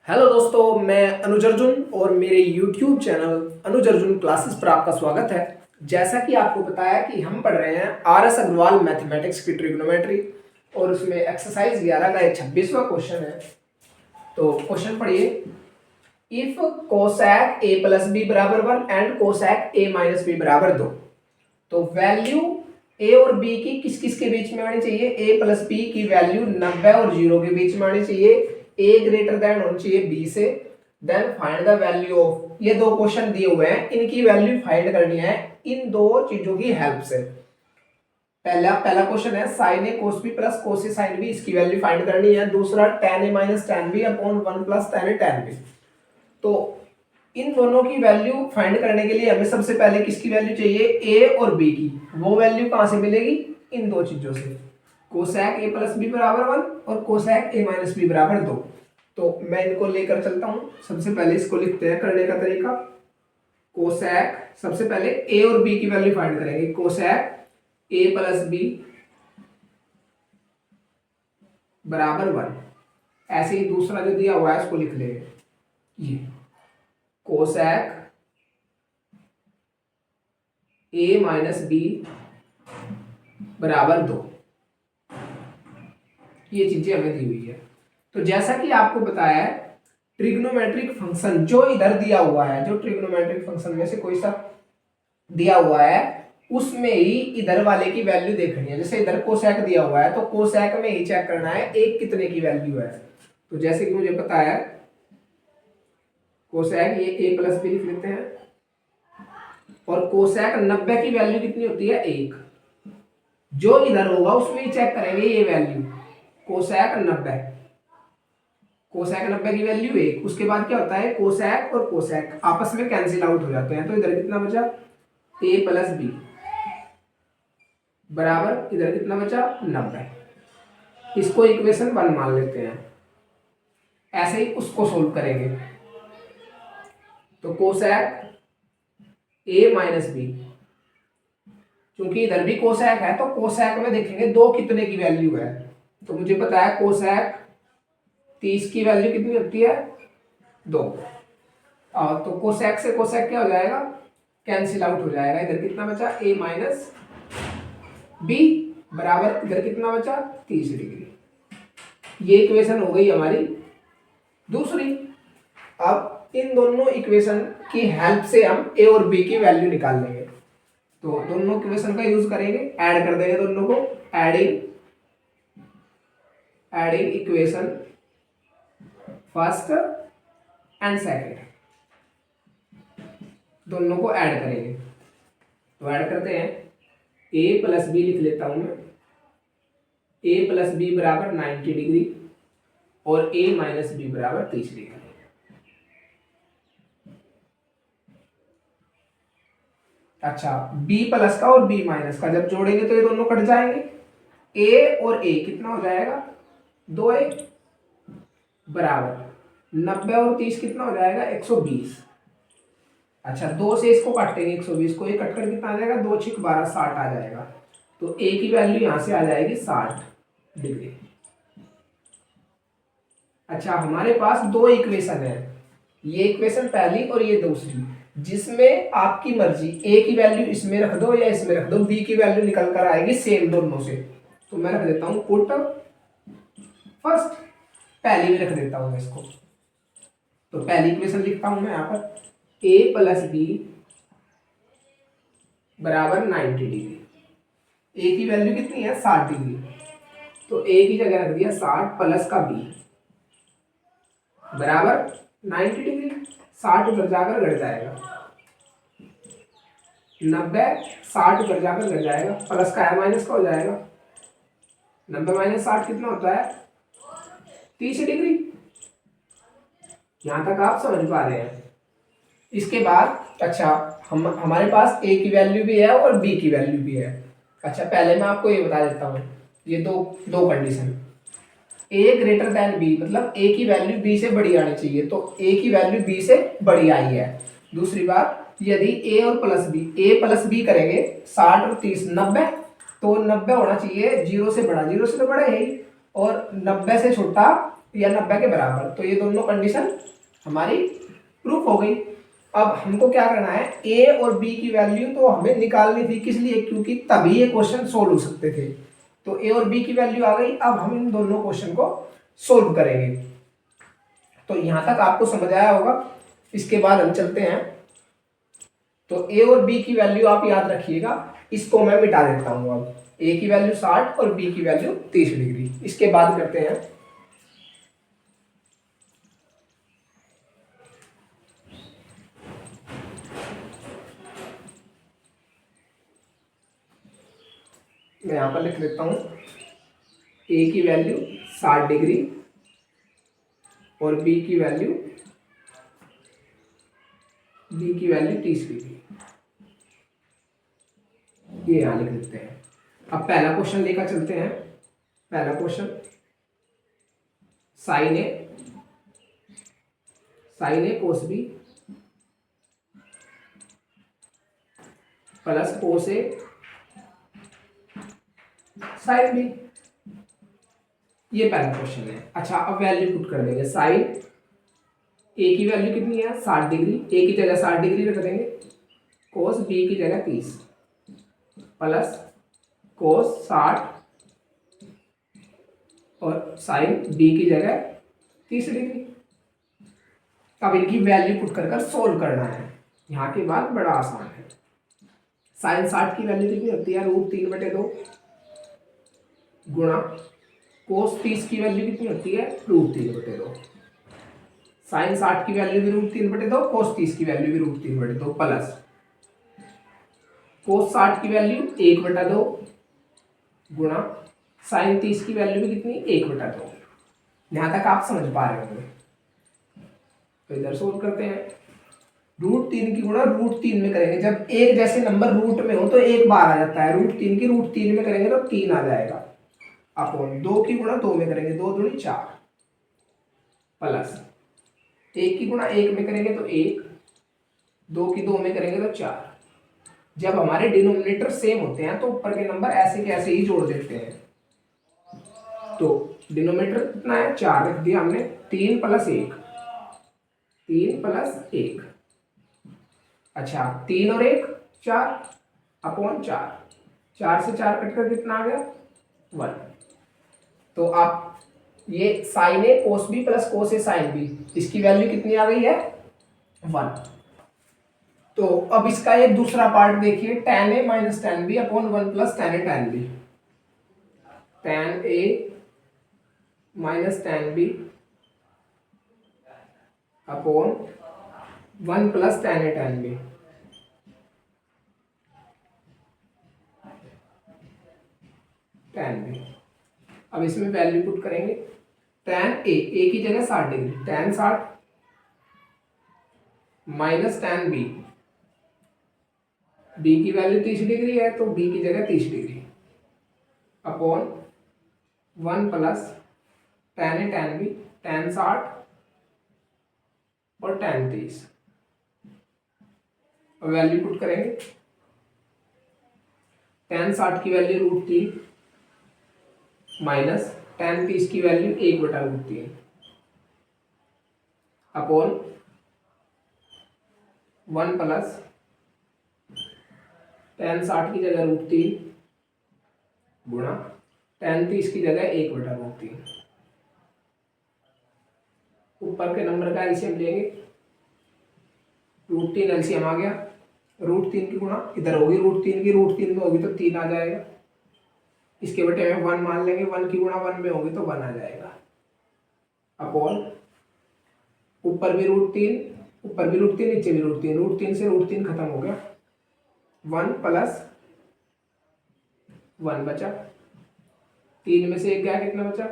Hello दोस्तों, मैं अनुज अर्जुन और मेरे YouTube चैनल अनुज अर्जुन क्लासेस पर आपका स्वागत है। जैसा कि आपको पता है कि हम पढ़ रहे हैं RS अग्रवाल मैथमेटिक्स की ट्रिग्नोमेट्री और उसमें एक्सरसाइज 11 का 26वां क्वेश्चन है। तो क्वेश्चन पढ़िए। If cosec a plus b बराबर 1 and cosec a minus b बराबर 2, तो वैल्यू a और b की किस किस के बीच में आनी चाहिए? a प्लस b की वैल्यू 90 और 0 के बीच में आनी चाहिए। a ग्रेटर देन होनी चाहिए b से। Then find the value of, ये दो क्वेश्चन दिए हुए हैं, इनकी वैल्यू फाइंड करनी है इन दो चीजों की हेल्प से। पहला क्वेश्चन है sin a cos b plus cos a sin b, इसकी वैल्यू फाइंड करनी है। दूसरा tan a minus tan b upon 1 plus tan a tan b। तो इन दोनों की वैल्यू फाइंड करने के लिए हमें सबसे पहले किसकी वैल्यू चाहिए? a और b की। वो वैल्यू कहां से मिलेगी? इन दो चीजों से, कोसैक a प्लस बी बराबर 1 और कोसैक a माइनस बी बराबर 2। तो मैं इनको लेकर चलता हूं। सबसे पहले इसको लिखते हैं। करने का तरीका, कोसैक, सबसे पहले a और b की वैल्यू फाइंड करेंगे। कोसैक a प्लस बी बराबर 1। ऐसे ही दूसरा जो दिया हुआ है उसको लिख लेंगे। ये कोसैक a माइनस बी बराबर 2, ये चीजें हमें दी हुई है। तो जैसा कि आपको बताया है, ट्रिग्नोमेट्रिक फंक्शन जो इधर दिया हुआ है, जो ट्रिग्नोमेट्रिक फंक्शन में से कोई सा दिया हुआ है, उसमें ही इधर वाले की वैल्यू देखनी है। जैसे इधर कोसैक दिया हुआ है तो कोसैक में ही चेक करना है एक कितने की वैल्यू है। तो जैसे कि मुझे पता है, कोसैक ये a प्लस बी लिख लेते हैं, और कोसैक 90 की वैल्यू कितनी होती है? 1। जो इधर होगा उसमें ही चेक करेंगे ये वैल्यू। कोसैक 90 की वैल्यू 1। उसके बाद क्या होता है? कोसैक और कोसैक आपस में कैंसिल आउट हो जाते हैं। तो इधर कितना बचा? a प्लस बी बराबर, इधर कितना बचा? 90। इसको इक्वेशन 1 मान लेते हैं। ऐसे ही उसको सोल्व करेंगे। तो कोसैक a माइनस बी, क्योंकि इधर भी कोसैक है तो कोसैक में देखेंगे दो कितने की वैल्यू है। तो मुझे पता है कोसैक 30 की वैल्यू कितनी होती है? 2। तो कोसैक से कोसैक क्या हो जाएगा? कैंसिल आउट हो जाएगा। इधर कितना बचा? a माइनस बी बराबर, इधर कितना बचा? 30 डिग्री। ये इक्वेशन हो गई हमारी दूसरी। अब इन दोनों इक्वेशन की हेल्प से हम a और b की वैल्यू निकाल लेंगे। तो दोनों इक्वेशन का यूज करेंगे, ऐड कर देंगे दोनों को। Adding equation first and second, दोनों को ऐड करेंगे। तो ऐड करते हैं। a प्लस बी लिख लेता हूं मैं। a प्लस बी बराबर 90 डिग्री और a माइनस बी बराबर 30 डिग्री। अच्छा, b प्लस का और b माइनस का जब जोड़ेंगे तो ये दोनों कट जाएंगे। a और a कितना हो जाएगा? 2a बराबर 90 और 30 कितना हो जाएगा? 120। अच्छा, 2 से इसको काटेंगे 120 को, ये कट कर कितना आ जाएगा? 2 छिक 12, 60 आ जाएगा। तो a की वैल्यू यहां से आ जाएगी 60 डिग्री। अच्छा, हमारे पास दो इक्वेशन है, ये इक्वेशन पहली और ये दूसरी, जिसमें आपकी मर्जी a की वैल्यू इसमें रख दो या इसमें रख दो, b की वैल्यू निकल कर आएगी सेम दोनों से। तो मैं रख देता हूं पुट फर्स्ट, पहली में रख देता हूं मैं इसको। तो पहली इक्वेशन लिखता हूं मैं यहां पर, a प्लस बी बराबर 90 डिग्री। a की वैल्यू कितनी है? 60 डिग्री। तो a की जगह रख दिया 60 प्लस का b बराबर 90 डिग्री। 60 उधर जाकर घट जाएगा, 90 60 उधर जाकर घट जाएगा, प्लस का है माइनस का हो जाएगा। 90 माइनस 60 कितना होता है? 30 डिग्री। यहां तक आप समझ पा रहे हैं? इसके बाद अच्छा, हमारे पास a की वैल्यू भी है और b की वैल्यू भी है। अच्छा, पहले मैं आपको ये बता देता हूँ, ये दो condition, a greater than b, मतलब a की वैल्यू b से बड़ी आनी चाहिए। तो a की वैल्यू b से बड़ी आई है। दूसरी बात, यदि a और plus b, a plus b करेंगे 60 और 30 90, तो 90 होना चाहिए 0 से बड़ा, 0 से तो बड़ा है ही, और 90 से छोटा या 90 के बराबर। तो ये दोनों कंडीशन हमारी प्रूफ हो गई। अब हमको क्या करना है, ए और बी की वैल्यू तो हमें निकालनी थी, किस लिए, क्योंकि तभी ये क्वेश्चन सोल्व हो सकते थे। तो ए और बी की वैल्यू आ गई, अब हम इन दोनों क्वेश्चन को सोल्व करेंगे। तो यहां तक आपको समझ आया होगा। इसके बाद हम चलते हैं। तो ए और बी की वैल्यू आप याद रखिएगा, इसको मैं मिटा देता हूं। अब ए की वैल्यू 60 और बी की वैल्यू 30 डिग्री। इसके बाद करते हैं, मैं यहां पर लिख लेता हूं, ए की वैल्यू 60 डिग्री और बी की वैल्यू 30 डिग्री, ये यहां लिख देते हैं। अब पहला क्वेश्चन लेकर चलते हैं। पहला क्वेश्चन, साइन ए कोस बी प्लस कोस ए साइन बी, ये पहला क्वेश्चन है। अच्छा, अब वैल्यू पुट कर देंगे। साइन ए की वैल्यू कितनी है, 60 डिग्री, ए की जगह 60 डिग्री रख देंगे, कोस बी की जगह 30 प्लस कोस 60 और साइन बी की जगह 30 डिग्री। अब इनकी वैल्यू पुट कर सोल्व करना है। यहाँ के बाद बड़ा आसान है। साइन 60 की वैल्यू कितनी होती है, √3/2 गुणा कोस 30 की वैल्यू कितनी होती है, √3/2। साइन 60 की वैल्यू भी √3/2, कोस 30 की वैल्यू भी √3/2 प्लस कोस 60 की वैल्यू 1/2 गुणा साइन 30 की वैल्यू भी कितनी, 1/2। यहां तक आप समझ पा रहे होंगे। तो इधर सोल्व करते हैं। √3 की गुणा √3 में करेंगे, जब एक जैसे नंबर रूट में हो तो एक बार आ जाता है। √3 की √3 में करेंगे तो 3 आ जाएगा। अपॉन 2 की गुणा 2 में करेंगे, 2 दूनी 4 प्लस 1 की गुणा 1 में करेंगे तो 1, 2 की 2 में करेंगे तो 4। जब हमारे डिनोमिनेटर सेम होते हैं तो ऊपर के नंबर ऐसे के ऐसे ही जोड़ देते हैं। तो डिनोमिनेटर कितना है, 4 रख दिया हमने, 3 + 1, 3 + 1। अच्छा, 3 और 1 4 अपॉन 4, 4 से 4 कटकर कितना आ गया, 1। तो आप ये साइन ए कोस बी प्लस कोस ए साइन बी, इसकी वैल्यू कितनी आ गई है, 1। तो अब इसका एक दूसरा पार्ट देखिए, tan a - tan b upon 1 + tan a tan b। tan a - tan b upon 1 + tan a tan b। tan b, अब इसमें वैल्यू पुट करेंगे। tan a की जगह 60 degree, tan 60 minus tan b, b की value 30 degree है तो b की जगह 30 degree upon 1 + tan a tan b, tan 60 और tan 30। अब वैल्यू पुट करेंगे। tan 60 की वैल्यू √3 माइनस tan 30 की वैल्यू 1/√3 अपॉन 1 + tan 60 की जगह √3 गुणा tan 30 की जगह 1/√3। ऊपर के नंबर का एलसीएम लेंगे, √3 एलसीएम आ गया, √3 की गुणा इधर होगी, √3 की √3 में होगी तो 3 आ जाएगा। इसके बटे में 1 मान लेंगे, 1 की गुणा 1 में होगी तो 1 आ जाएगा अपॉन ऊपर भी √3, ऊपर भी √3, नीचे भी √3, √3 से √3 खत्म हो गया, 1 + 1 बचा, 3 में से 1 गया, कितना बचा,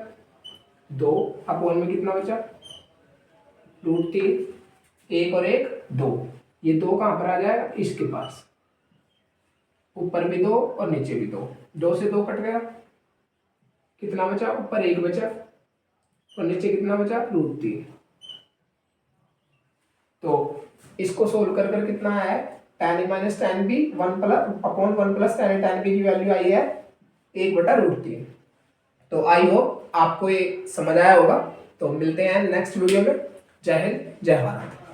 2 अपॉन में कितना बचा, √3, 1 और 1 2, ये 2 कहाँ पर आ जाएगा, इसके पास, ऊपर भी 2 और नीचे भी 2, 2 से 2 कट गया, कितना बचा, ऊपर 1 बचा और नीचे कितना बचा, √3। तो इसको सोल्व कर कितना है, tan a - tan b 1 upon 1 + tan a tan b की वैल्यू आई है 1/√3। तो आई होप आपको ये समझ आया होगा। तो मिलते हैं नेक्स्ट वीडियो में। जय हिंद, जय भारत।